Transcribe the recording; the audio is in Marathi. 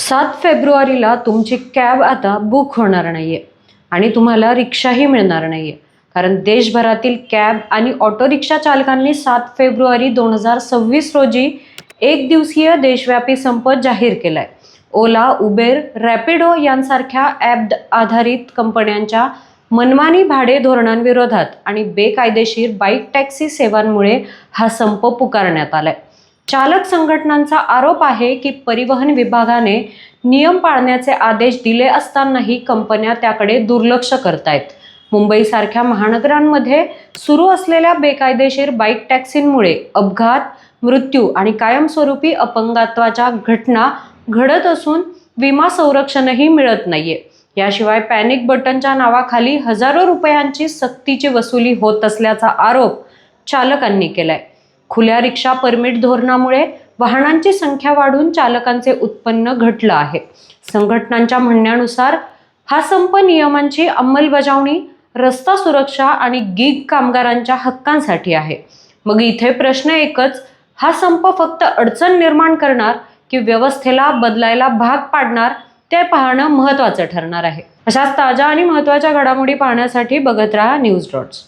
7 फेब्रुवारीला तुमची कॅब आता बुक होणार नाहीये आणि तुम्हाला रिक्षाही मिळणार नाहीये, कारण देशभरातील कॅब आणि ऑटो रिक्षा चालकांनी 7 फेब्रुवारी 2026 रोजी एक दिवसीय देशव्यापी संप जाहीर केलाय. ओला, उबेर, रॅपिडो यांसारख्या ॲप आधारित कंपन्यांच्या मनमानी भाडे धोरणांविरोधात आणि बेकायदेशीर बाईक टॅक्सी सेवांमुळे हा संप पुकारण्यात आलाय. चालक संघटनांचा आरोप आहे की परिवहन विभागाने नियम पाळण्याचे आदेश दिले असतानाही कंपन्या त्याकडे दुर्लक्ष करतायत. मुंबईसारख्या महानगरांमध्ये सुरू असलेल्या बेकायदेशीर बाईक टॅक्सींमुळे अपघात, मृत्यू आणि कायमस्वरूपी अपंगत्वाच्या घटना घडत असून विमा संरक्षणही मिळत नाहीये. याशिवाय पॅनिक बटनच्या नावाखाली हजारो रुपयांची सक्तीची वसुली होत असल्याचा आरोप चालकांनी केलाय. खुल्या रिक्षा परमिट धोरणामुळे वाहनांची संख्या वाढून चालकांचे उत्पन्न घटलं आहे. संघटनांच्या म्हणण्यानुसार हा संप नियमांची अंमलबजावणी, रस्ता सुरक्षा आणि गिग कामगारांच्या हक्कांसाठी आहे. मग इथे प्रश्न एकच, हा संप फक्त अडचण निर्माण करणार की व्यवस्थेला बदलायला भाग पाडणार, ते पाहणं महत्त्वाचं ठरणार आहे. अशाच ताज्या आणि महत्त्वाच्या घडामोडी पाहण्यासाठी बघत राहा न्यूज डॉट्स.